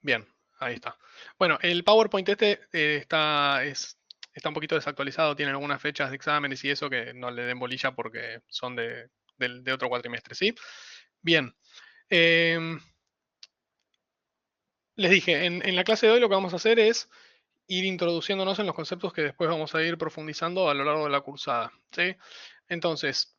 Bien, ahí está. Bueno, el PowerPoint este está un poquito desactualizado, tiene algunas fechas de exámenes y eso que no le den bolilla porque son de otro cuatrimestre, ¿sí? Bien. em, Les dije, en la clase de hoy lo que vamos a hacer es ir introduciéndonos en los conceptos que después vamos a ir profundizando a lo largo de la cursada, ¿sí? Entonces,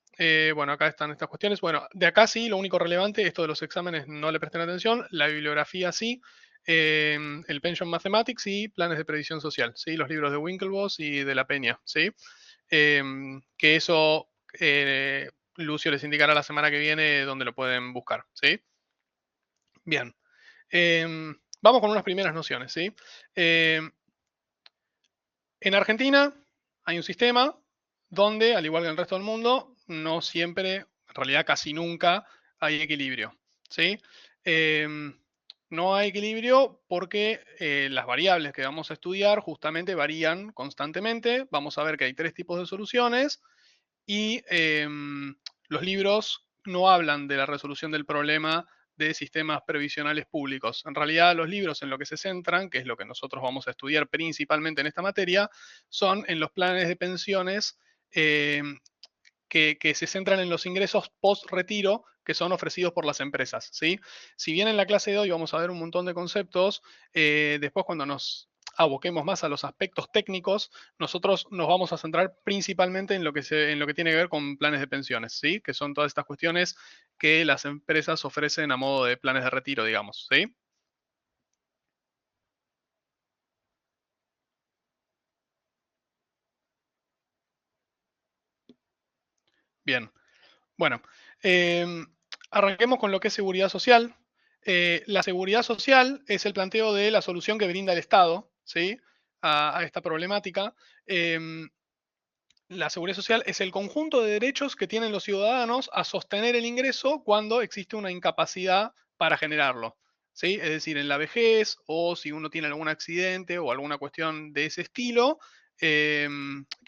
bueno, acá están estas cuestiones. Bueno, de acá sí, lo único relevante, esto de los exámenes no le presten atención, la bibliografía sí, el Pension Mathematics y planes de previsión social, ¿sí? Los libros de Winklevoss y de La Peña, ¿sí? Que eso Lucio les indicará la semana que viene dónde lo pueden buscar, ¿sí? Bien. Vamos con unas primeras nociones, ¿sí? Em, en Argentina hay un sistema donde, al igual que en el resto del mundo, no siempre, en realidad casi nunca, hay equilibrio, ¿sí? Em, no hay equilibrio porque las variables que vamos a estudiar justamente varían constantemente. Vamos a ver que hay tres tipos de soluciones y los libros no hablan de la resolución del problema de sistemas previsionales públicos. En realidad, los libros en lo que se centran, que es lo que nosotros vamos a estudiar principalmente en esta materia, son en los planes de pensiones eh, que se centran en los ingresos post-retiro que son ofrecidos por las empresas, ¿sí? Si bien en la clase de hoy vamos a ver un montón de conceptos, después cuando nos aboquemos más a los aspectos técnicos, nosotros nos vamos a centrar principalmente en lo que tiene que ver con planes de pensiones, ¿sí? Que son todas estas cuestiones que las empresas ofrecen a modo de planes de retiro, digamos, ¿sí? Bien. Bueno, em, arranquemos con lo que es seguridad social. La seguridad social es el planteo de la solución que brinda el Estado, ¿sí? A esta problemática. Em, la seguridad social es el conjunto de derechos que tienen los ciudadanos a sostener el ingreso cuando existe una incapacidad para generarlo, ¿sí? Es decir, en la vejez o si uno tiene algún accidente o alguna cuestión de ese estilo, que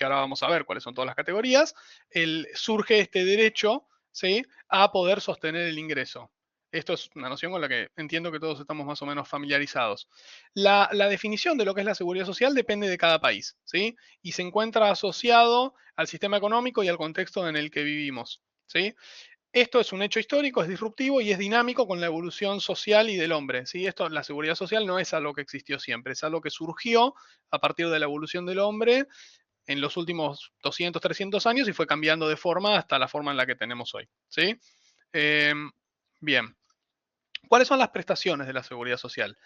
ahora vamos a ver cuáles son todas las categorías, surge este derecho, ¿sí? A poder sostener el ingreso. Esto es una noción con la que entiendo que todos estamos más o menos familiarizados. La definición de lo que es la seguridad social depende de cada país, ¿sí? Y se encuentra asociado al sistema económico y al contexto en el que vivimos, ¿sí? Esto es un hecho histórico, es disruptivo y es dinámico con la evolución social y del hombre, ¿sí? La seguridad social no es algo que existió siempre, es algo que surgió a partir de la evolución del hombre en los últimos 200, 300 años y fue cambiando de forma hasta la forma en la que tenemos hoy, ¿sí? Eh, bien, ¿cuáles son las prestaciones de la seguridad social?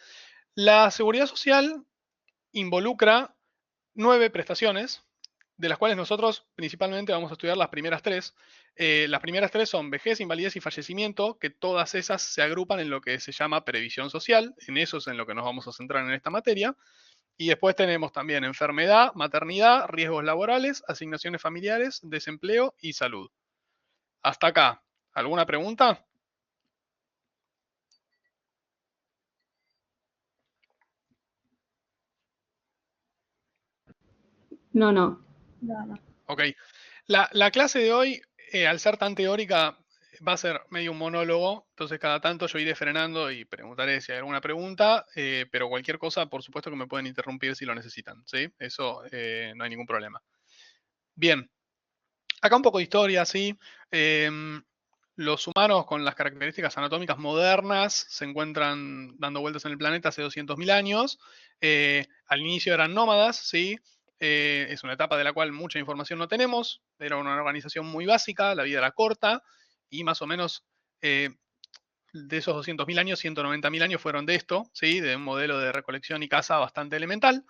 La seguridad social involucra 9 prestaciones, de las cuales nosotros principalmente vamos a estudiar las primeras tres. Las primeras tres son vejez, invalidez y fallecimiento, que todas esas se agrupan en lo que se llama previsión social, en eso es en lo que nos vamos a centrar en esta materia. Y después tenemos también enfermedad, maternidad, riesgos laborales, asignaciones familiares, desempleo y salud. Hasta acá, ¿alguna pregunta? No, no. Ok. La clase de hoy, al ser tan teórica, va a ser medio un monólogo, entonces cada tanto yo iré frenando y preguntaré si hay alguna pregunta, pero cualquier cosa, por supuesto que me pueden interrumpir si lo necesitan, ¿sí? Eso no hay ningún problema. Bien, acá un poco de historia, ¿sí? Em, los humanos con las características anatómicas modernas se encuentran dando vueltas en el planeta hace 200.000 años. Al inicio eran nómadas, ¿sí? Es una etapa de la cual mucha información no tenemos. Era una organización muy básica, la vida era corta y más o menos eh, de esos 200.000 años, 190.000 años fueron de esto, ¿sí? De un modelo de recolección y caza bastante elemental.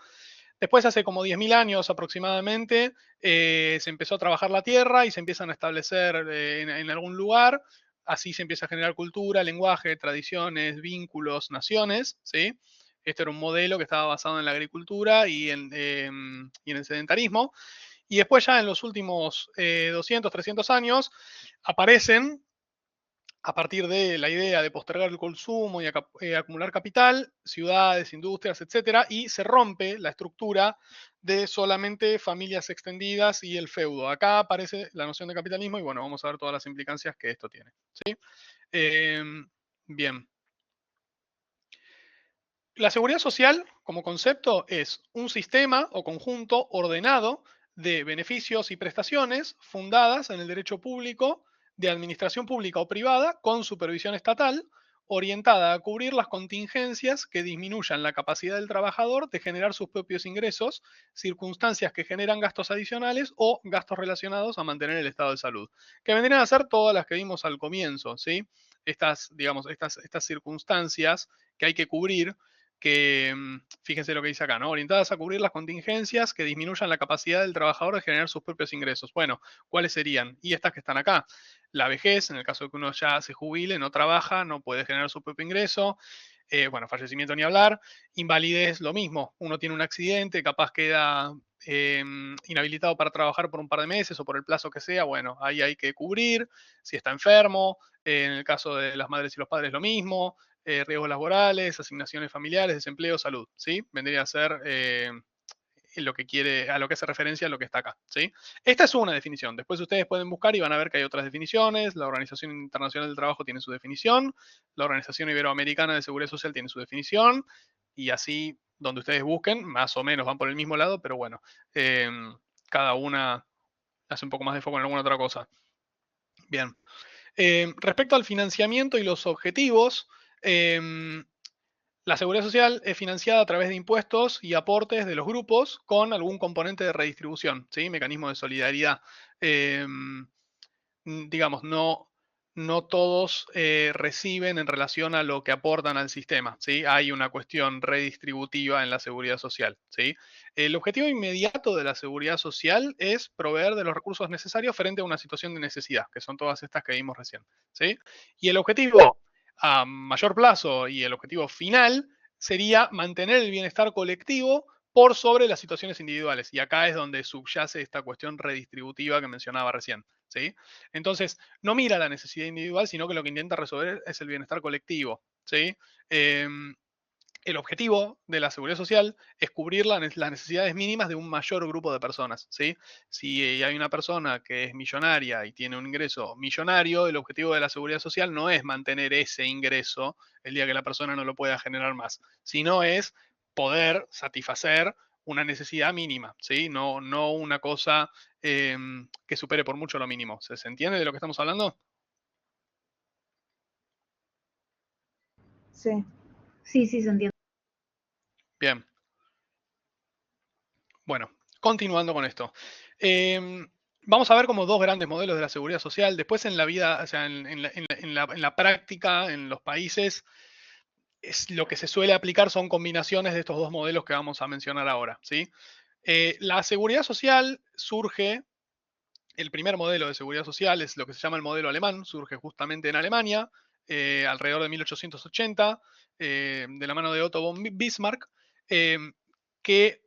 Después, hace como 10.000 años aproximadamente, se empezó a trabajar la tierra y se empiezan a establecer en algún lugar. Así se empieza a generar cultura, lenguaje, tradiciones, vínculos, naciones, ¿sí? Este era un modelo que estaba basado en la agricultura y en el sedentarismo. Y después ya en los últimos 200, 300 años aparecen a partir de la idea de postergar el consumo y acumular capital, ciudades, industrias, etcétera, y se rompe la estructura de solamente familias extendidas y el feudo. Acá aparece la noción de capitalismo y bueno, vamos a ver todas las implicancias que esto tiene. ¿Sí? Eh, bien. La seguridad social, como concepto, es un sistema o conjunto ordenado de beneficios y prestaciones fundadas en el derecho público de administración pública o privada con supervisión estatal, orientada a cubrir las contingencias que disminuyan la capacidad del trabajador de generar sus propios ingresos, circunstancias que generan gastos adicionales o gastos relacionados a mantener el estado de salud, que vendrían a ser todas las que vimos al comienzo, ¿sí? Estas, digamos, estas circunstancias que hay que cubrir que, fíjense lo que dice acá, ¿no? Orientadas a cubrir las contingencias que disminuyan la capacidad del trabajador de generar sus propios ingresos. Bueno, ¿cuáles serían? Y estas que están acá. La vejez, en el caso de que uno ya se jubile, no trabaja, no puede generar su propio ingreso. Bueno, fallecimiento ni hablar. Invalidez, lo mismo. Uno tiene un accidente, capaz queda inhabilitado para trabajar por un par de meses o por el plazo que sea. Bueno, ahí hay que cubrir. Si está enfermo, en el caso de las madres y los padres, lo mismo. Riesgos laborales, asignaciones familiares, desempleo, salud, ¿sí? Vendría a ser lo que quiere, a lo que hace referencia a lo que está acá, ¿sí? Esta es una definición. Después ustedes pueden buscar y van a ver que hay otras definiciones. La Organización Internacional del Trabajo tiene su definición, la Organización Iberoamericana de Seguridad Social tiene su definición, y así, donde ustedes busquen, más o menos van por el mismo lado, pero bueno, eh, cada una hace un poco más de foco en alguna otra cosa. Bien. Respecto al financiamiento y los objetivos, la seguridad social es financiada a través de impuestos y aportes de los grupos con algún componente de redistribución, ¿sí? Mecanismo de solidaridad. Eh, digamos, no todos reciben en relación a lo que aportan al sistema, ¿sí? Hay una cuestión redistributiva en la seguridad social, ¿sí? El objetivo inmediato de la seguridad social es proveer de los recursos necesarios frente a una situación de necesidad, que son todas estas que vimos recién, ¿sí? Y el objetivo a mayor plazo y el objetivo final sería mantener el bienestar colectivo por sobre las situaciones individuales. Y acá es donde subyace esta cuestión redistributiva que mencionaba recién, ¿sí? Entonces, no mira la necesidad individual, sino que lo que intenta resolver es el bienestar colectivo, ¿sí? El objetivo de la seguridad social es cubrir las necesidades mínimas de un mayor grupo de personas, ¿sí? Si hay una persona que es millonaria y tiene un ingreso millonario, el objetivo de la seguridad social no es mantener ese ingreso el día que la persona no lo pueda generar más, sino es poder satisfacer una necesidad mínima, ¿sí? No una cosa que supere por mucho lo mínimo. ¿Se entiende de lo que estamos hablando? Sí. Sí, sí, se entiende. Bien. Bueno, continuando con esto. Vamos a ver como dos grandes modelos de la seguridad social. Después en la vida, o sea, en la práctica, en los países, lo que se suele aplicar son combinaciones de estos dos modelos que vamos a mencionar ahora, ¿sí? La seguridad social surge, el primer modelo de seguridad social es lo que se llama el modelo alemán, surge justamente en Alemania, alrededor de 1880, de la mano de Otto von Bismarck, que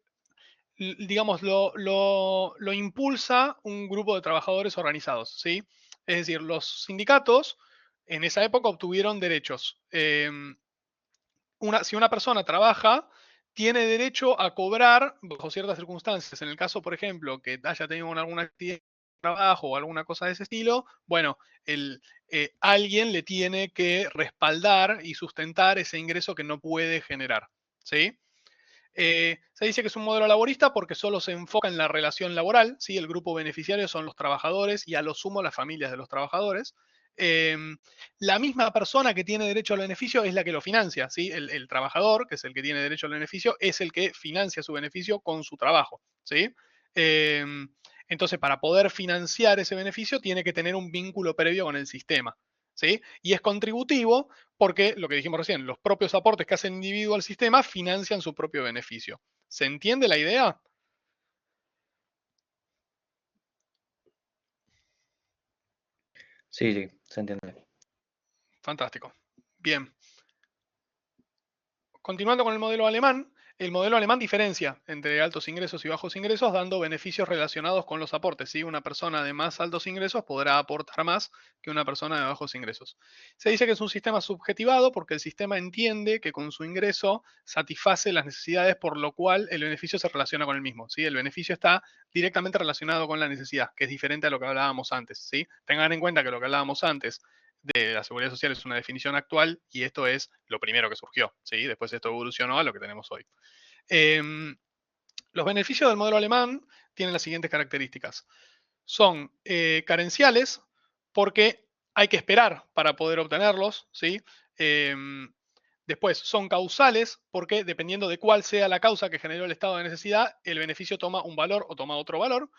digamos, lo impulsa un grupo de trabajadores organizados, ¿sí? Es decir, los sindicatos en esa época obtuvieron derechos. Si una persona trabaja, tiene derecho a cobrar bajo ciertas circunstancias. En el caso, por ejemplo, que haya tenido alguna actividad de trabajo o alguna cosa de ese estilo, bueno, alguien le tiene que respaldar y sustentar ese ingreso que no puede generar, ¿sí? Se dice que es un modelo laborista porque solo se enfoca en la relación laboral, ¿sí? El grupo beneficiario son los trabajadores y a lo sumo las familias de los trabajadores. Eh, la misma persona que tiene derecho al beneficio es la que lo financia, ¿sí? El trabajador, que es el que tiene derecho al beneficio, es el que financia su beneficio con su trabajo, ¿sí? Eh, entonces, para poder financiar ese beneficio, tiene que tener un vínculo previo con el sistema, ¿sí? Y es contributivo porque, lo que dijimos recién, los propios aportes que hace el individuo al sistema financian su propio beneficio. ¿Se entiende la idea? Sí, sí, se entiende. Fantástico. Bien. Continuando con el modelo alemán diferencia entre altos ingresos y bajos ingresos, dando beneficios relacionados con los aportes. ¿Sí? Una persona de más altos ingresos podrá aportar más que una persona de bajos ingresos. Se dice que es un sistema subjetivado porque el sistema entiende que con su ingreso satisface las necesidades, por lo cual el beneficio se relaciona con el mismo. ¿Sí? El beneficio está directamente relacionado con la necesidad, que es diferente a lo que hablábamos antes. ¿Sí? Tengan en cuenta que lo que hablábamos antes de la seguridad social es una definición actual y esto es lo primero que surgió, ¿sí? Después esto evolucionó a lo que tenemos hoy. Los beneficios del modelo alemán tienen las siguientes características. Son carenciales porque hay que esperar para poder obtenerlos, ¿sí? Después son causales porque dependiendo de cuál sea la causa que generó el estado de necesidad, el beneficio toma un valor o toma otro valor.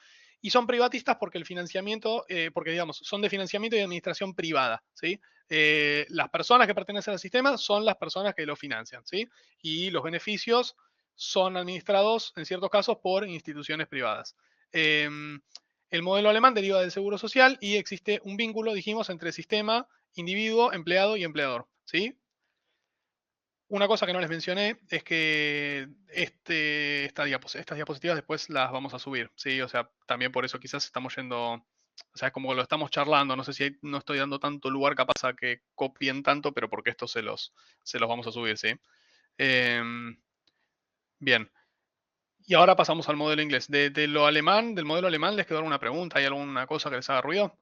Y son privatistas porque el financiamiento, porque digamos, son de financiamiento y administración privada, ¿sí? Las personas que pertenecen al sistema son las personas que lo financian, ¿sí? Y los beneficios son administrados en ciertos casos por instituciones privadas. El modelo alemán deriva del seguro social y existe un vínculo, dijimos, entre sistema, individuo, empleado y empleador, ¿sí? Una cosa que no les mencioné es que estas diapositivas después las vamos a subir, ¿sí? O sea, también por eso quizás estamos yendo, o sea, es como lo estamos charlando, no sé si no estoy dando tanto lugar capaz a que copien tanto, pero porque esto se los vamos a subir, ¿sí? Bien, y ahora pasamos al modelo inglés. De lo alemán, del modelo alemán, ¿les quedó alguna pregunta? ¿Hay alguna cosa que les haga ruido?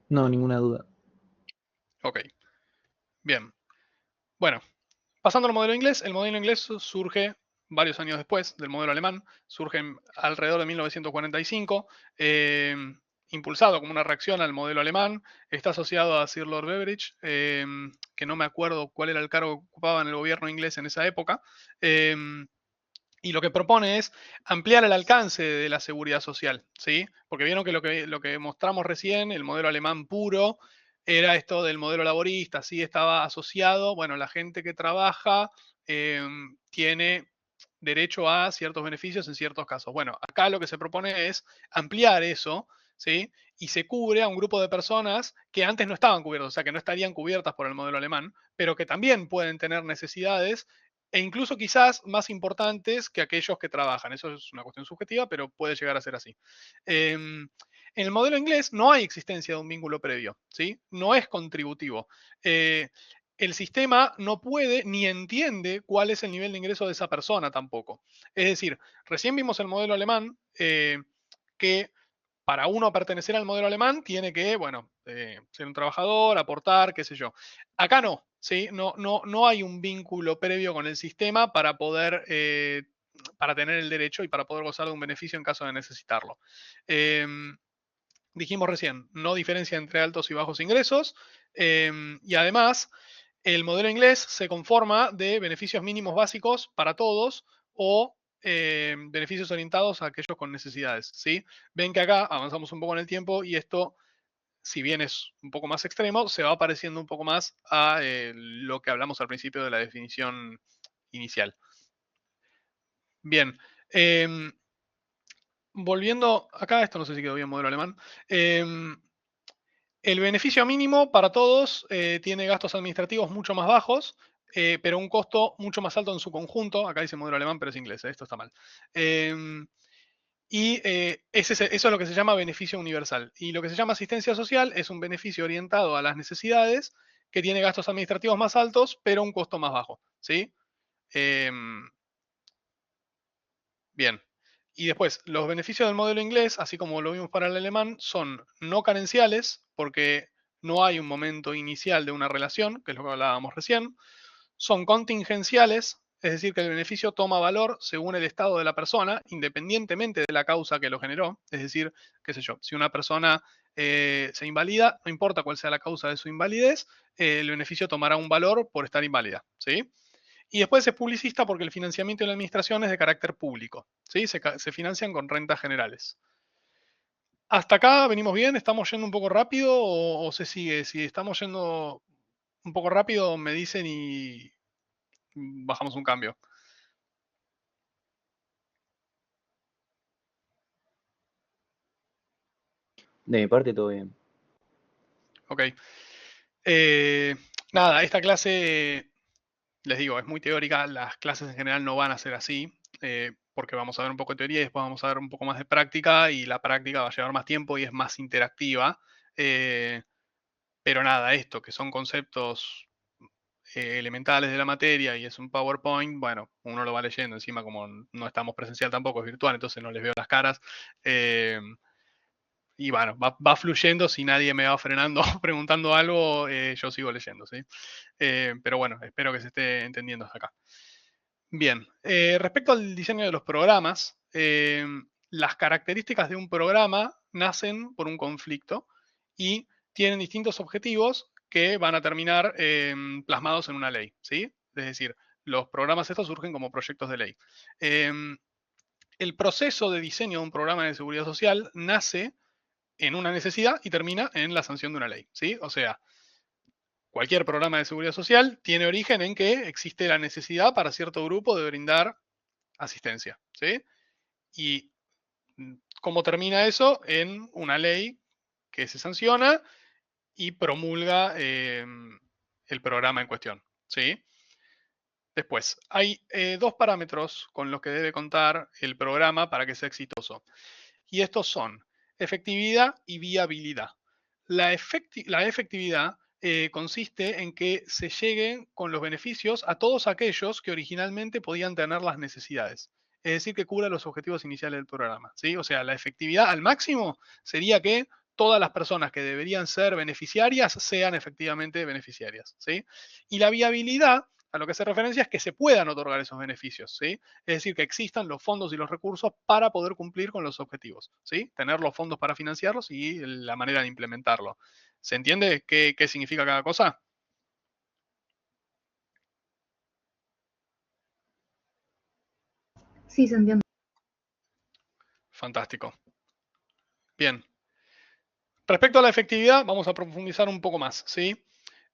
No, ninguna duda. Ok, bien. Bueno, pasando al modelo inglés, el modelo inglés surge varios años después del modelo alemán, surge alrededor de 1945, impulsado como una reacción al modelo alemán, está asociado a Sir Lord Beveridge, que no me acuerdo cuál era el cargo que ocupaba en el gobierno inglés en esa época, y lo que propone es ampliar el alcance de la seguridad social, ¿sí? Porque vieron que lo que mostramos recién, el modelo alemán puro, era esto del modelo laborista, ¿sí? Estaba asociado, bueno, la gente que trabaja tiene derecho a ciertos beneficios en ciertos casos. Bueno, acá lo que se propone es ampliar eso, ¿sí? Y se cubre a un grupo de personas que antes no estaban cubiertos, o sea, que no estarían cubiertas por el modelo alemán, pero que también pueden tener necesidades e incluso quizás más importantes que aquellos que trabajan. Eso es una cuestión subjetiva, pero puede llegar a ser así. En el modelo inglés no hay existencia de un vínculo previo, ¿sí? No es contributivo. El sistema no puede ni entiende cuál es el nivel de ingreso de esa persona tampoco. Es decir, recién vimos el modelo alemán que para uno pertenecer al modelo alemán tiene que, bueno, ser un trabajador, aportar, qué sé yo. Acá no, ¿sí? No hay un vínculo previo con el sistema para tener el derecho y para poder gozar de un beneficio en caso de necesitarlo. Dijimos recién, no diferencia entre altos y bajos ingresos y además el modelo inglés se conforma de beneficios mínimos básicos para todos o beneficios orientados a aquellos con necesidades. ¿Sí? Ven que acá avanzamos un poco en el tiempo y esto, si bien es un poco más extremo, se va pareciendo un poco más a lo que hablamos al principio de la definición inicial. Bien. Volviendo acá, esto no sé si quedó bien modelo alemán. El beneficio mínimo para todos tiene gastos administrativos mucho más bajos, pero un costo mucho más alto en su conjunto. Acá dice modelo alemán, pero es inglés, esto está mal. Eso es lo que se llama beneficio universal. Y lo que se llama asistencia social es un beneficio orientado a las necesidades que tiene gastos administrativos más altos, pero un costo más bajo. ¿Sí? Bien. Y después, los beneficios del modelo inglés, así como lo vimos para el alemán, son no carenciales, porque no hay un momento inicial de una relación, que es lo que hablábamos recién. Son contingenciales, es decir, que el beneficio toma valor según el estado de la persona, independientemente de la causa que lo generó. Es decir, qué sé yo, si una persona se invalida, no importa cuál sea la causa de su invalidez, el beneficio tomará un valor por estar inválida. ¿Sí? Y después es publicista porque el financiamiento y la administración es de carácter público. ¿Sí? Se financian con rentas generales. ¿Hasta acá venimos bien? ¿Estamos yendo un poco rápido o se sigue? Si estamos yendo un poco rápido, me dicen y bajamos un cambio. De mi parte, todo bien. Ok. Nada, esta clase, les digo, es muy teórica. Las clases en general no van a ser así, porque vamos a ver un poco de teoría y después vamos a ver un poco más de práctica y la práctica va a llevar más tiempo y es más interactiva. Pero nada, esto, que son conceptos elementales de la materia y es un PowerPoint, bueno, uno lo va leyendo. Encima, como no estamos presencial tampoco, es virtual, entonces no les veo las caras. Y bueno, va fluyendo. Si nadie me va frenando o preguntando algo, yo sigo leyendo, ¿sí? Pero bueno, espero que se esté entendiendo hasta acá. Bien, respecto al diseño de los programas, las características de un programa nacen por un conflicto y tienen distintos objetivos que van a terminar plasmados en una ley, ¿sí? Es decir, los programas estos surgen como proyectos de ley. El proceso de diseño de un programa de seguridad social nace en una necesidad y termina en la sanción de una ley, ¿sí? O sea, cualquier programa de seguridad social tiene origen en que existe la necesidad para cierto grupo de brindar asistencia, ¿sí? Y cómo termina eso en una ley que se sanciona y promulga el programa en cuestión, ¿sí? Después, hay dos parámetros con los que debe contar el programa para que sea exitoso. Y estos son efectividad y viabilidad. La efectividad consiste en que se lleguen con los beneficios a todos aquellos que originalmente podían tener las necesidades. Es decir, que cubra los objetivos iniciales del programa, ¿sí? O sea, la efectividad al máximo sería que todas las personas que deberían ser beneficiarias sean efectivamente beneficiarias, ¿sí? Y la viabilidad, a lo que se referencia, es que se puedan otorgar esos beneficios, ¿sí? Es decir, que existan los fondos y los recursos para poder cumplir con los objetivos, ¿sí? Tener los fondos para financiarlos y la manera de implementarlo. ¿Se entiende qué significa cada cosa? Sí, se entiende. Fantástico. Bien. Respecto a la efectividad, vamos a profundizar un poco más, ¿sí?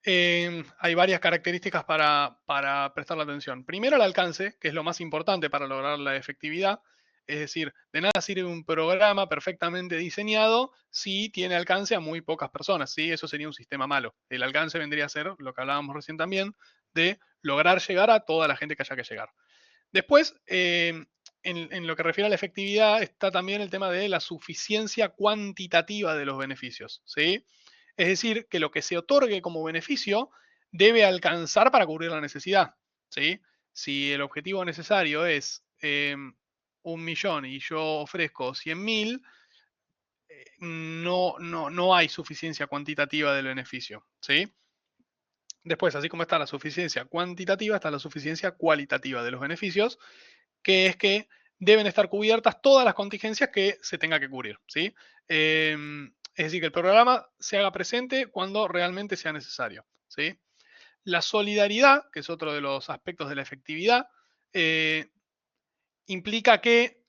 Hay varias características para prestar la atención. Primero, el alcance, que es lo más importante para lograr la efectividad. Es decir, de nada sirve un programa perfectamente diseñado si tiene alcance a muy pocas personas, ¿sí? Eso sería un sistema malo. El alcance vendría a ser, lo que hablábamos recién también, de lograr llegar a toda la gente que haya que llegar. Después, en lo que refiere a la efectividad, está también el tema de la suficiencia cuantitativa de los beneficios, ¿sí? Es decir, que lo que se otorgue como beneficio debe alcanzar para cubrir la necesidad, ¿sí? Si el objetivo necesario es 1.000.000 y yo ofrezco 100.000, no hay suficiencia cuantitativa del beneficio, ¿sí? Después, así como está la suficiencia cuantitativa, está la suficiencia cualitativa de los beneficios, que es que deben estar cubiertas todas las contingencias que se tenga que cubrir, ¿sí? Es decir, que el programa se haga presente cuando realmente sea necesario, ¿sí? La solidaridad, que es otro de los aspectos de la efectividad, implica que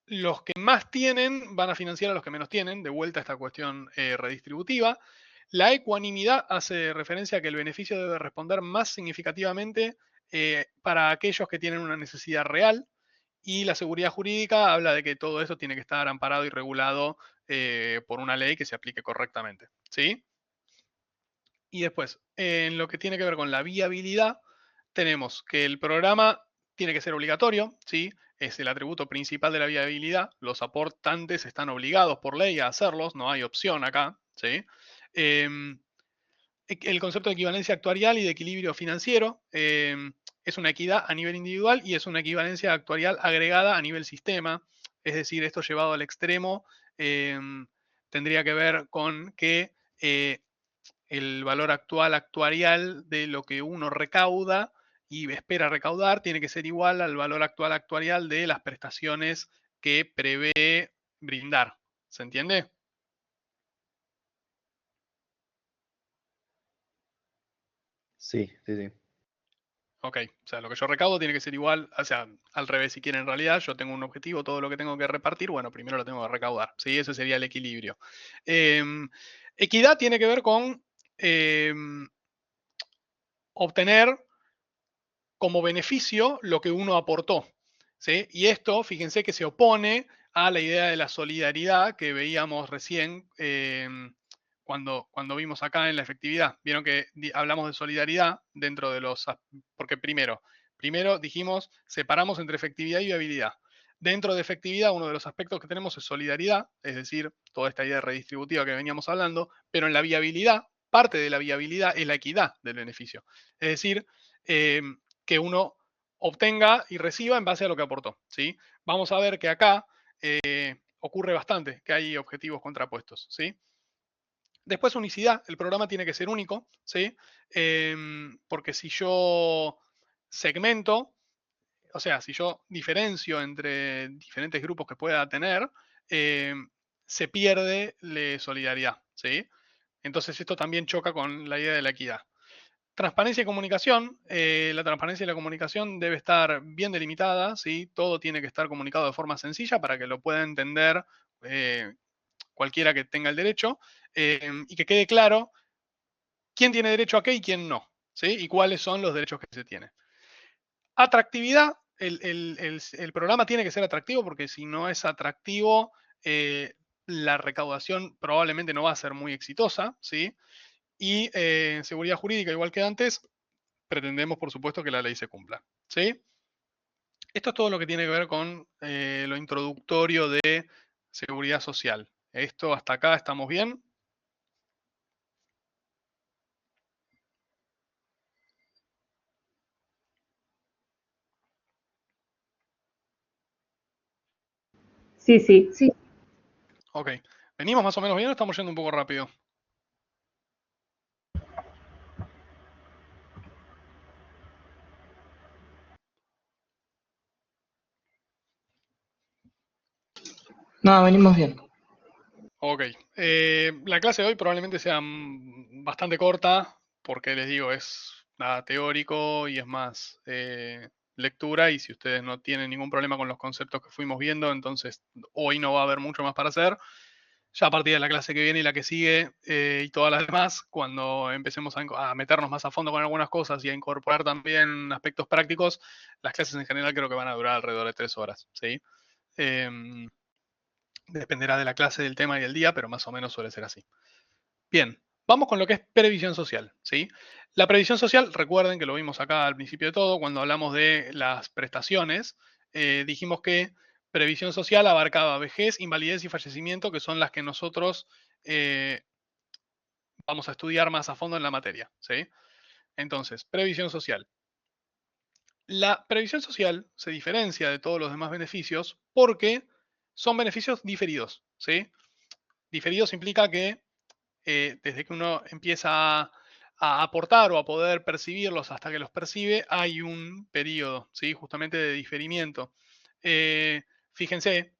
los que más tienen van a financiar a los que menos tienen, de vuelta a esta cuestión redistributiva. La ecuanimidad hace referencia a que el beneficio debe responder más significativamente para aquellos que tienen una necesidad real, y la seguridad jurídica habla de que todo eso tiene que estar amparado y regulado por una ley que se aplique correctamente, ¿sí? Y después, en lo que tiene que ver con la viabilidad, tenemos que el programa tiene que ser obligatorio, ¿sí? Es el atributo principal de la viabilidad. Los aportantes están obligados por ley a hacerlos, no hay opción acá, ¿sí? El concepto de equivalencia actuarial y de equilibrio financiero es una equidad a nivel individual y es una equivalencia actuarial agregada a nivel sistema. Es decir, esto llevado al extremo tendría que ver con que el valor actual actuarial de lo que uno recauda y espera recaudar tiene que ser igual al valor actual actuarial de las prestaciones que prevé brindar. ¿Se entiende? Sí, sí, sí. Ok, o sea, lo que yo recaudo tiene que ser igual, o sea, al revés, si quieren en realidad, yo tengo un objetivo, todo lo que tengo que repartir, bueno, primero lo tengo que recaudar, ¿sí? Ese sería el equilibrio. Equidad tiene que ver con obtener como beneficio lo que uno aportó, ¿sí? Y esto, fíjense que se opone a la idea de la solidaridad que veíamos recién cuando vimos acá en la efectividad. Vieron que hablamos de solidaridad dentro de los... Porque primero dijimos, separamos entre efectividad y viabilidad. Dentro de efectividad, uno de los aspectos que tenemos es solidaridad, es decir, toda esta idea redistributiva que veníamos hablando, pero en la viabilidad, parte de la viabilidad es la equidad del beneficio. Es decir, que uno obtenga y reciba en base a lo que aportó, ¿sí? Vamos a ver que acá ocurre bastante, que hay objetivos contrapuestos, ¿sí? Después unicidad, el programa tiene que ser único, ¿sí? Porque si yo segmento, o sea, si yo diferencio entre diferentes grupos que pueda tener, eh, se pierde la solidaridad, ¿sí? Entonces esto también choca con la idea de la equidad. Transparencia y comunicación. La transparencia y la comunicación debe estar bien delimitada, ¿sí? Todo tiene que estar comunicado de forma sencilla para que lo pueda entender cualquiera que tenga el derecho y que quede claro quién tiene derecho a qué y quién no, ¿sí? Y cuáles son los derechos que se tienen. Atractividad. El programa tiene que ser atractivo porque si no es atractivo, la recaudación probablemente no va a ser muy exitosa, ¿sí? Y seguridad jurídica, igual que antes, pretendemos, por supuesto, que la ley se cumpla, ¿sí? Esto es todo lo que tiene que ver con lo introductorio de seguridad social. Esto hasta acá estamos bien. Sí, sí. Sí, Ok. ¿Venimos más o menos bien o estamos yendo un poco rápido? No, venimos bien. Ok. La clase de hoy probablemente sea bastante corta porque les digo, es nada teórico y es más lectura y si ustedes no tienen ningún problema con los conceptos que fuimos viendo, entonces hoy no va a haber mucho más para hacer. Ya a partir de la clase que viene y la que sigue y todas las demás, cuando empecemos a meternos más a fondo con algunas cosas y a incorporar también aspectos prácticos, las clases en general creo que van a durar alrededor de 3 horas, ¿sí? Dependerá de la clase, del tema y del día, pero más o menos suele ser así. Bien, vamos con lo que es previsión social, ¿sí? La previsión social, recuerden que lo vimos acá al principio de todo, cuando hablamos de las prestaciones, dijimos que previsión social abarcaba vejez, invalidez y fallecimiento, que son las que nosotros vamos a estudiar más a fondo en la materia, ¿sí? Entonces, previsión social. La previsión social se diferencia de todos los demás beneficios porque son beneficios diferidos, ¿sí? Diferidos implica que desde que uno empieza a aportar o a poder percibirlos hasta que los percibe, hay un periodo, ¿sí? Justamente de diferimiento. Fíjense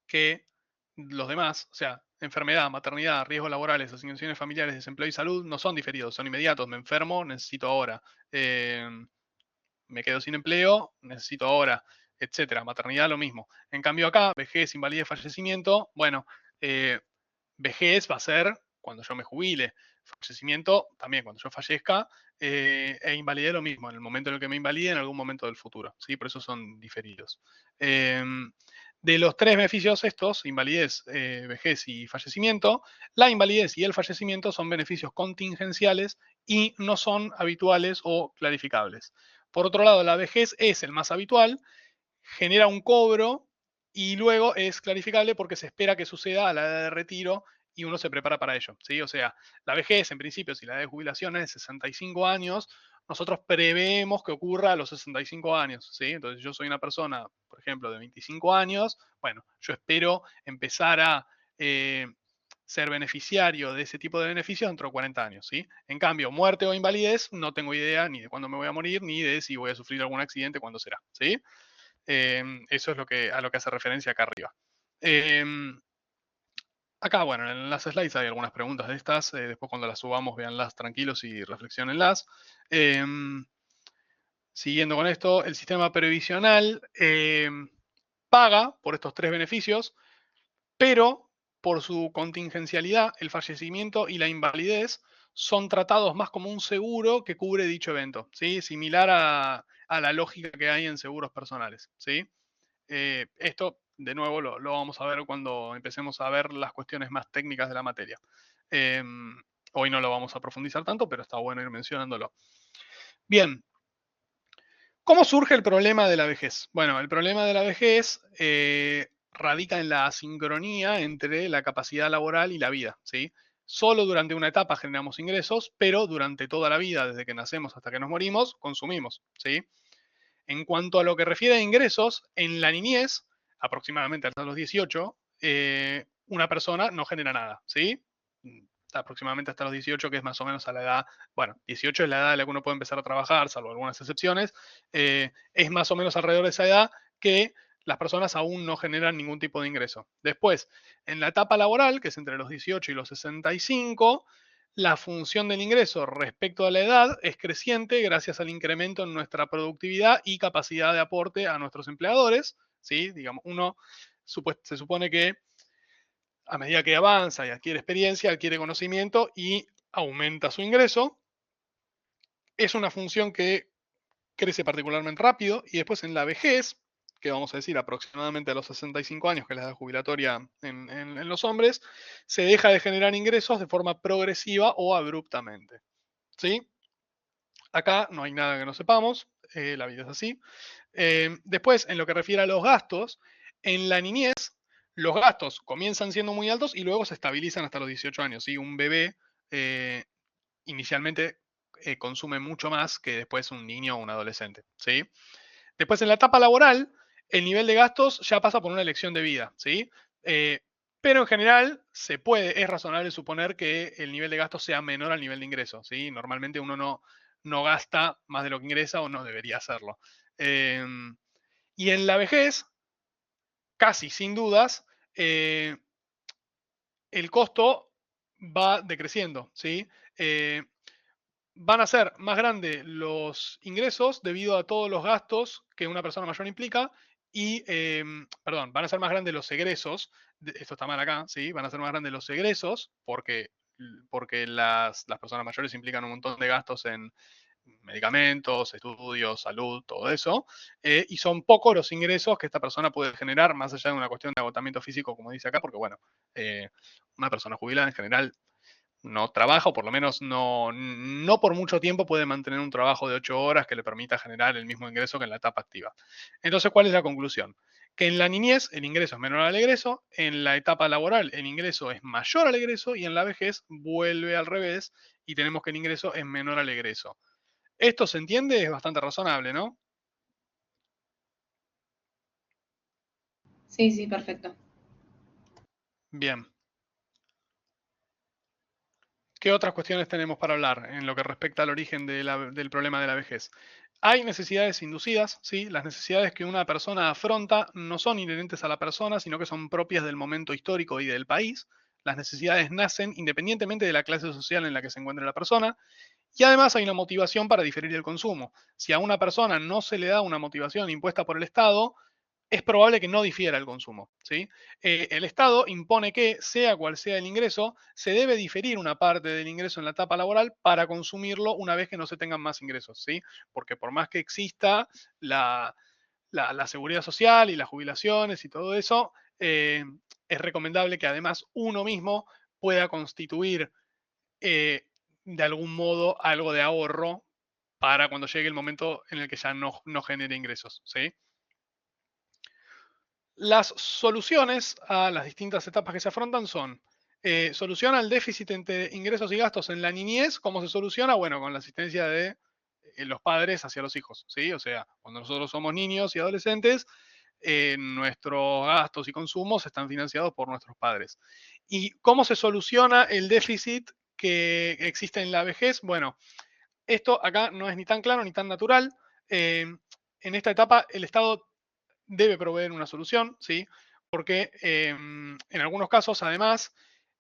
que los demás, o sea, enfermedad, maternidad, riesgos laborales, asignaciones familiares, desempleo y salud, no son diferidos, son inmediatos. Me enfermo, necesito ahora. Me quedo sin empleo, necesito ahora, etcétera. Maternidad, lo mismo. En cambio acá, vejez, invalidez, fallecimiento, bueno, vejez va a ser cuando yo me jubile. Fallecimiento también cuando yo fallezca. E invalidez lo mismo, en el momento en el que me invalide, en algún momento del futuro. ¿Sí? Por eso son diferidos. De los tres beneficios estos, invalidez, vejez y fallecimiento, la invalidez y el fallecimiento son beneficios contingenciales y no son habituales o clarificables. Por otro lado, la vejez es el más habitual, genera un cobro y luego es clarificable porque se espera que suceda a la edad de retiro y uno se prepara para ello, ¿sí? O sea, la vejez, en principio, si la edad de jubilación es de 65 años, nosotros preveemos que ocurra a los 65 años, ¿sí? Entonces yo soy una persona, por ejemplo, de 25 años, bueno, yo espero empezar a ser beneficiario de ese tipo de beneficios dentro de 40 años, ¿sí? En cambio, muerte o invalidez, no tengo idea ni de cuándo me voy a morir, ni de si voy a sufrir algún accidente, cuándo será, ¿sí? Eso es a lo que hace referencia acá arriba. Acá, bueno, en las slides hay algunas preguntas de estas. Después cuando las subamos, véanlas tranquilos y reflexionenlas. Siguiendo con esto, el sistema previsional paga por estos tres beneficios, pero por su contingencialidad, el fallecimiento y la invalidez son tratados más como un seguro que cubre dicho evento, ¿sí? Similar a la lógica que hay en seguros personales, ¿sí? Esto, de nuevo, lo vamos a ver cuando empecemos a ver las cuestiones más técnicas de la materia. Hoy no lo vamos a profundizar tanto, pero está bueno ir mencionándolo. Bien. ¿Cómo surge el problema de la vejez? Bueno, el problema de la vejez radica en la asincronía entre la capacidad laboral y la vida, ¿sí? solo durante una etapa generamos ingresos, pero durante toda la vida, desde que nacemos hasta que nos morimos, consumimos, ¿sí? En cuanto a lo que refiere a ingresos, en la niñez, aproximadamente hasta los 18, una persona no genera nada, ¿sí? Aproximadamente hasta los 18, que es más o menos a la edad, bueno, 18 es la edad en la que uno puede empezar a trabajar, salvo algunas excepciones, es más o menos alrededor de esa edad que las personas aún no generan ningún tipo de ingreso. Después, en la etapa laboral, que es entre los 18 y los 65, la función del ingreso respecto a la edad es creciente gracias al incremento en nuestra productividad y capacidad de aporte a nuestros empleadores, ¿sí? Digamos, uno se supone que a medida que avanza y adquiere experiencia, adquiere conocimiento y aumenta su ingreso. Es una función que crece particularmente rápido y después en la vejez, que vamos a decir aproximadamente a los 65 años, que es la edad jubilatoria en los hombres, se deja de generar ingresos de forma progresiva o abruptamente. ¿Sí? Acá no hay nada que no sepamos, la vida es así. Después, en lo que refiere a los gastos, en la niñez, los gastos comienzan siendo muy altos y luego se estabilizan hasta los 18 años. ¿Sí? Un bebé inicialmente consume mucho más que después un niño o un adolescente. ¿Sí? Después, en la etapa laboral, el nivel de gastos ya pasa por una elección de vida. ¿Sí? Pero en general es razonable suponer que el nivel de gasto sea menor al nivel de ingreso. ¿Sí? Normalmente uno no gasta más de lo que ingresa o no debería hacerlo. Y en la vejez, casi sin dudas, el costo va decreciendo. ¿Sí? Van a ser más grandes los ingresos debido a todos los gastos que una persona mayor implica y, perdón, van a ser más grandes los egresos, esto está mal acá, ¿sí? Van a ser más grandes los egresos porque las personas mayores implican un montón de gastos en medicamentos, estudios, salud, todo eso, y son pocos los ingresos que esta persona puede generar, más allá de una cuestión de agotamiento físico, como dice acá, porque bueno, una persona jubilada en general no trabaja, o por lo menos no por mucho tiempo puede mantener un trabajo de 8 horas que le permita generar el mismo ingreso que en la etapa activa. Entonces, ¿cuál es la conclusión? Que en la niñez el ingreso es menor al egreso, en la etapa laboral el ingreso es mayor al egreso y en la vejez vuelve al revés y tenemos que el ingreso es menor al egreso. ¿Esto se entiende? Es bastante razonable, ¿no? Sí, sí, perfecto. Bien. ¿Qué otras cuestiones tenemos para hablar en lo que respecta al origen del problema de la vejez? Hay necesidades inducidas, ¿sí? Las necesidades que una persona afronta no son inherentes a la persona, sino que son propias del momento histórico y del país. Las necesidades nacen independientemente de la clase social en la que se encuentre la persona. Y además hay una motivación para diferir el consumo. Si a una persona no se le da una motivación impuesta por el Estado, es probable que no difiera el consumo. ¿Sí? El Estado impone que, sea cual sea el ingreso, se debe diferir una parte del ingreso en la etapa laboral para consumirlo una vez que no se tengan más ingresos. ¿Sí? Porque por más que exista la seguridad social y las jubilaciones y todo eso, es recomendable que además uno mismo pueda constituir de algún modo algo de ahorro para cuando llegue el momento en el que ya no genere ingresos. ¿Sí? Las soluciones a las distintas etapas que se afrontan son solución al déficit entre ingresos y gastos en la niñez. ¿Cómo se soluciona? Bueno, con la asistencia de los padres hacia los hijos, ¿sí? O sea, cuando nosotros somos niños y adolescentes, nuestros gastos y consumos están financiados por nuestros padres. ¿Y cómo se soluciona el déficit que existe en la vejez? Bueno, esto acá no es ni tan claro ni tan natural. En esta etapa el Estado debe proveer una solución, ¿sí? Porque en algunos casos, además,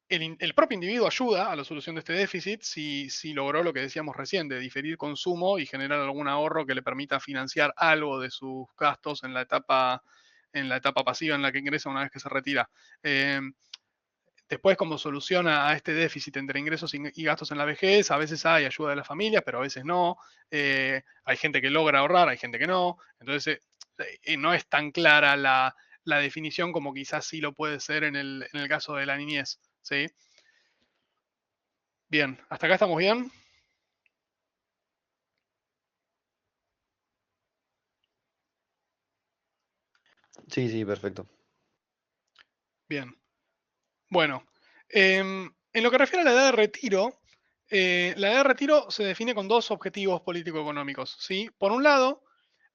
el propio individuo ayuda a la solución de este déficit si logró lo que decíamos recién, de diferir consumo y generar algún ahorro que le permita financiar algo de sus gastos en la etapa pasiva en la que ingresa una vez que se retira. Eh, Después, como soluciona a este déficit entre ingresos y gastos en la vejez, a veces hay ayuda de las familias, pero a veces no. Hay gente que logra ahorrar, hay gente que no. Entonces, no es tan clara la definición como quizás sí lo puede ser en el caso de la niñez. ¿Sí? Bien, ¿hasta acá estamos bien? Sí, sí, perfecto. Bien. Bueno, em, En lo que refiere a la edad de retiro, la edad de retiro se define con dos objetivos político-económicos, ¿sí? Por un lado,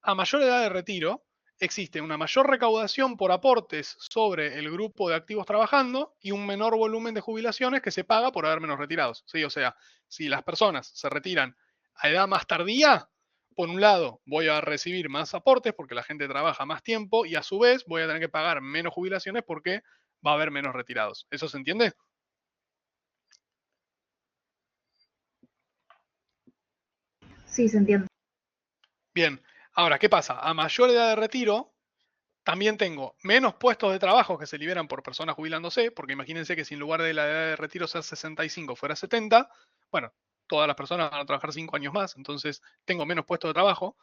a mayor edad de retiro, existe una mayor recaudación por aportes sobre el grupo de activos trabajando y un menor volumen de jubilaciones que se paga por haber menos retirados, ¿sí? O sea, si las personas se retiran a edad más tardía, por un lado voy a recibir más aportes porque la gente trabaja más tiempo y a su vez voy a tener que pagar menos jubilaciones porque va a haber menos retirados. ¿Eso se entiende? Sí, se entiende. Bien, ahora, ¿qué pasa? A mayor edad de retiro, también tengo menos puestos de trabajo que se liberan por personas jubilándose, porque imagínense que si en lugar de la edad de retiro ser 65 fuera 70, bueno, todas las personas van a trabajar 5 años más, entonces tengo menos puestos de trabajo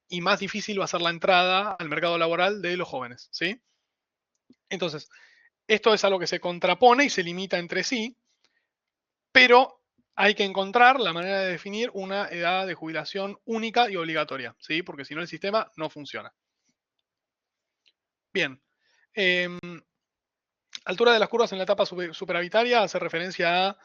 y más difícil va a ser la entrada al mercado laboral de los jóvenes, ¿sí? Entonces, esto es algo que se contrapone y se limita entre sí, pero hay que encontrar la manera de definir una edad de jubilación única y obligatoria, ¿sí? Porque si no el sistema no funciona. Bien. Altura de las curvas en la etapa superavitaria hace referencia a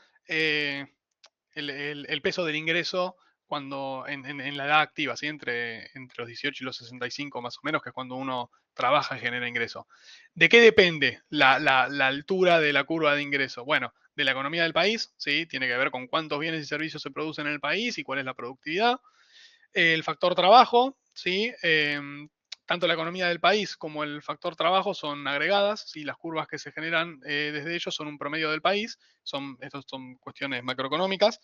el peso del ingreso cuando en la edad activa, ¿sí? Entre los 18 y los 65 más o menos, que es cuando uno trabaja y genera ingreso. ¿De qué depende la altura de la curva de ingreso? Bueno, de la economía del país, ¿sí? Tiene que ver con cuántos bienes y servicios se producen en el país y cuál es la productividad. El factor trabajo, ¿sí? Tanto la economía del país como el factor trabajo son agregadas, ¿sí? Las curvas que se generan desde ellos son un promedio del país, estas son cuestiones macroeconómicas.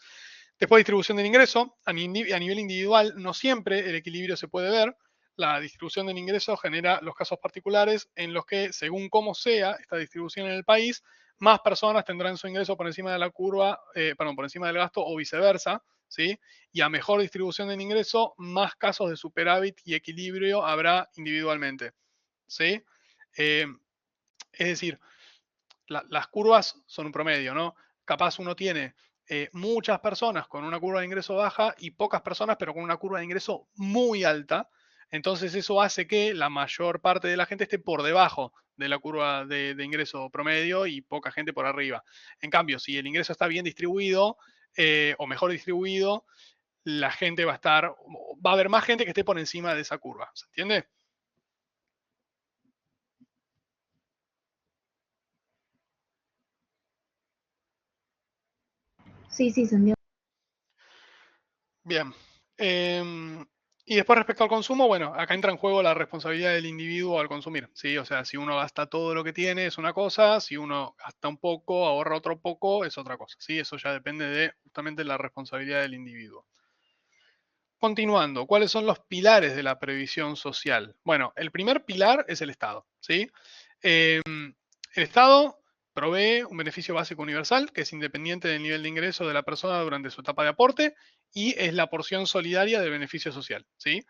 Después, distribución del ingreso. A nivel individual, no siempre el equilibrio se puede ver. La distribución del ingreso genera los casos particulares en los que, según cómo sea esta distribución en el país, más personas tendrán su ingreso por encima de la curva, por encima del gasto o viceversa, ¿sí? Y a mejor distribución del ingreso, más casos de superávit y equilibrio habrá individualmente, ¿sí? Es decir, las curvas son un promedio, ¿no? Capaz uno tiene muchas personas con una curva de ingreso baja y pocas personas, pero con una curva de ingreso muy alta. Entonces eso hace que la mayor parte de la gente esté por debajo de la curva de ingreso promedio y poca gente por arriba. En cambio, si el ingreso está bien distribuido o mejor distribuido, la gente va a haber más gente que esté por encima de esa curva. ¿Se entiende? Sí, sí, se entiende. Bien. Y después respecto al consumo, bueno, acá entra en juego la responsabilidad del individuo al consumir, ¿sí? O sea, si uno gasta todo lo que tiene es una cosa, si uno gasta un poco, ahorra otro poco, es otra cosa, ¿sí? Eso ya depende de justamente la responsabilidad del individuo. Continuando, ¿cuáles son los pilares de la previsión social? Bueno, el primer pilar es el Estado, ¿sí? El Estado provee un beneficio básico universal que es independiente del nivel de ingreso de la persona durante su etapa de aporte y es la porción solidaria del beneficio social, ¿sí?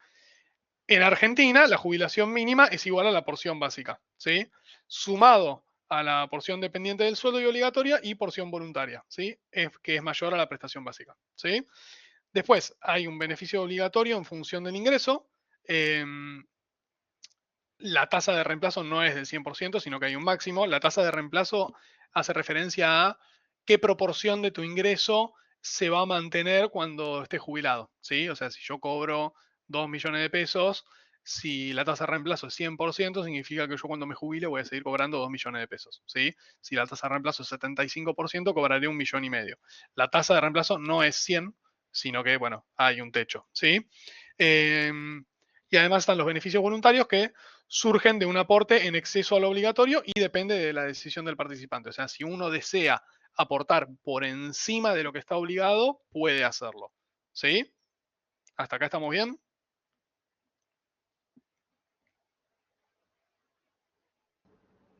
En Argentina, la jubilación mínima es igual a la porción básica, ¿sí? Sumado a la porción dependiente del sueldo y obligatoria y porción voluntaria, ¿sí? Que es mayor a la prestación básica, ¿sí? Después hay un beneficio obligatorio en función del ingreso. La tasa de reemplazo no es del 100%, sino que hay un máximo. La tasa de reemplazo hace referencia a qué proporción de tu ingreso se va a mantener cuando estés jubilado, ¿sí? O sea, si yo cobro 2 millones de pesos, si la tasa de reemplazo es 100%, significa que yo cuando me jubile voy a seguir cobrando 2 millones de pesos, ¿sí? Si la tasa de reemplazo es 75%, cobraré 1,5 millones. La tasa de reemplazo no es 100, sino que, bueno, hay un techo, ¿sí? Y además están los beneficios voluntarios que surgen de un aporte en exceso a lo obligatorio y depende de la decisión del participante. O sea, si uno desea aportar por encima de lo que está obligado, puede hacerlo. ¿Sí? ¿Hasta acá estamos bien?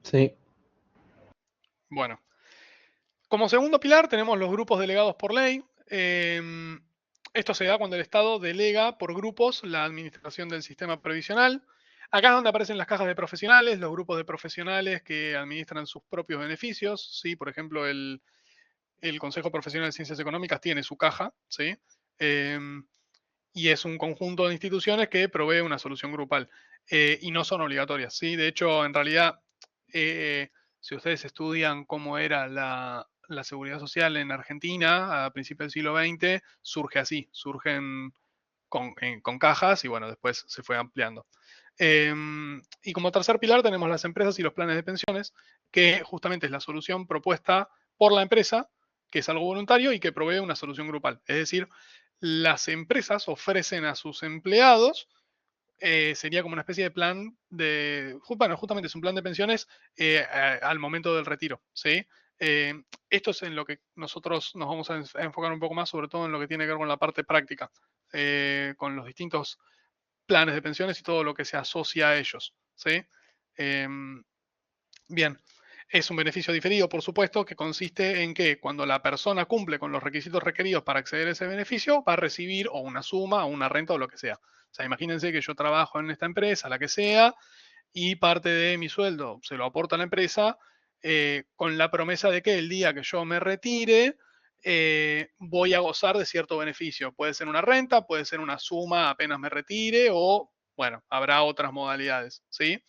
Sí. Bueno. Como segundo pilar tenemos los grupos delegados por ley. Esto se da cuando el Estado delega por grupos la administración del sistema previsional. Acá es donde aparecen las cajas de profesionales, los grupos de profesionales que administran sus propios beneficios. ¿Sí? Por ejemplo, el Consejo Profesional de Ciencias Económicas tiene su caja, ¿sí? Y es un conjunto de instituciones que provee una solución grupal y no son obligatorias, ¿sí? De hecho, en realidad, si ustedes estudian cómo era la seguridad social en Argentina a principios del siglo XX surge así, surgen con cajas y bueno, después se fue ampliando. Y como tercer pilar tenemos las empresas y los planes de pensiones, que justamente es la solución propuesta por la empresa, que es algo voluntario y que provee una solución grupal. Es decir, las empresas ofrecen a sus empleados, sería como una especie de plan de, bueno, justamente es un plan de pensiones al momento del retiro, ¿sí? Esto es en lo que nosotros nos vamos a enfocar un poco más, sobre todo en lo que tiene que ver con la parte práctica, con los distintos planes de pensiones y todo lo que se asocia a ellos, ¿sí? Bien, es un beneficio diferido, por supuesto, que consiste en que cuando la persona cumple con los requisitos requeridos para acceder a ese beneficio, va a recibir o una suma, o una renta o lo que sea. O sea, imagínense que yo trabajo en esta empresa, la que sea, y parte de mi sueldo se lo aporta a la empresa con la promesa de que el día que yo me retire voy a gozar de cierto beneficio. Puede ser una renta, puede ser una suma apenas me retire o, bueno, habrá otras modalidades, ¿sí?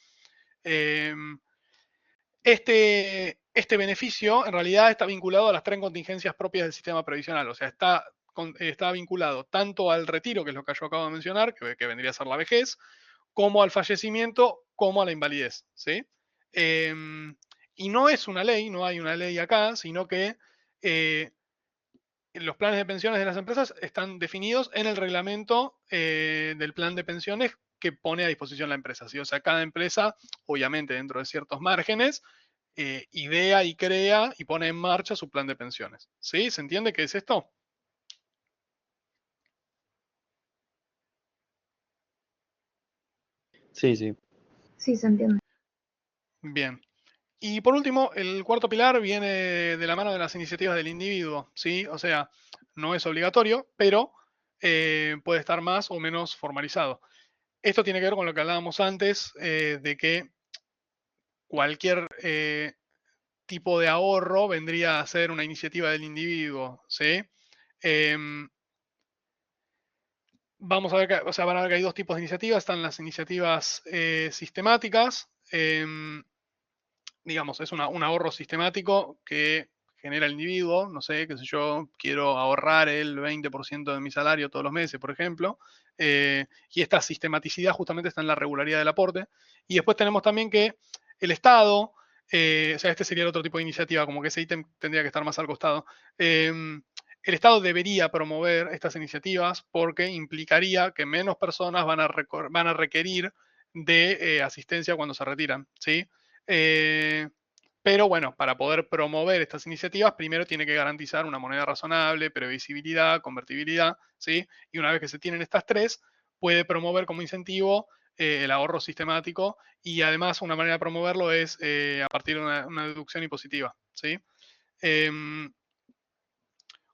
Este beneficio en realidad está vinculado a las 3 contingencias propias del sistema previsional, o sea, está vinculado tanto al retiro, que es lo que yo acabo de mencionar, que vendría a ser la vejez, como al fallecimiento, como a la invalidez, ¿sí? Y no es una ley, no hay una ley acá, sino que los planes de pensiones de las empresas están definidos en el reglamento del plan de pensiones que pone a disposición la empresa, ¿sí? O sea, cada empresa, obviamente dentro de ciertos márgenes, idea y crea y pone en marcha su plan de pensiones, ¿sí? ¿Se entiende qué es esto? Sí, sí. Sí, se entiende. Bien. Y por último, el cuarto pilar viene de la mano de las iniciativas del individuo, ¿sí? O sea, no es obligatorio, pero puede estar más o menos formalizado. Esto tiene que ver con lo que hablábamos antes, de que cualquier tipo de ahorro vendría a ser una iniciativa del individuo, ¿sí? Em, Vamos a ver que, o sea, van a ver que hay 2 tipos de iniciativas. Están las iniciativas sistemáticas, digamos, es un ahorro sistemático que genera el individuo, no sé, qué sé yo, quiero ahorrar el 20% de mi salario todos los meses, por ejemplo, y esta sistematicidad justamente está en la regularidad del aporte. Y después tenemos también que el Estado, o sea, este sería el otro tipo de iniciativa, como que ese ítem tendría que estar más al costado. El Estado debería promover estas iniciativas porque implicaría que menos personas van a requerir de asistencia cuando se retiran, ¿sí? Pero bueno, para poder promover estas iniciativas, primero tiene que garantizar una moneda razonable, previsibilidad, convertibilidad, ¿sí? Y una vez que se tienen estas 3, puede promover como incentivo el ahorro sistemático y además una manera de promoverlo es a partir de una deducción impositiva, ¿sí?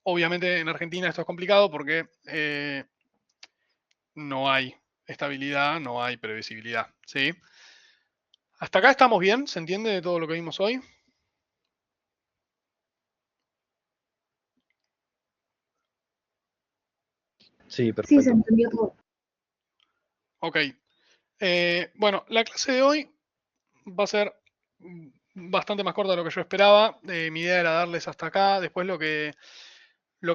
Obviamente en Argentina esto es complicado porque no hay estabilidad, no hay previsibilidad, ¿sí? ¿Hasta acá estamos bien? ¿Se entiende de todo lo que vimos hoy? Sí, Sí, se perfecto. entendió todo. Ok. Bueno, la clase de hoy va a ser bastante más corta de lo que yo esperaba. Mi idea era darles hasta acá. Después lo que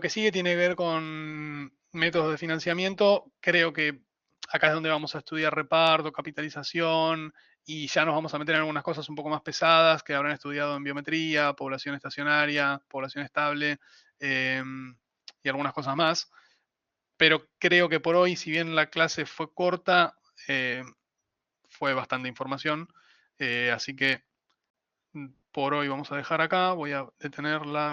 sigue tiene que ver con métodos de financiamiento. Creo que acá es donde vamos a estudiar reparto, capitalización y ya nos vamos a meter en algunas cosas un poco más pesadas que habrán estudiado en biometría, población estacionaria, población estable y algunas cosas más. Pero creo que por hoy, si bien la clase fue corta, fue bastante información. Así que por hoy vamos a dejar acá. Voy a detener la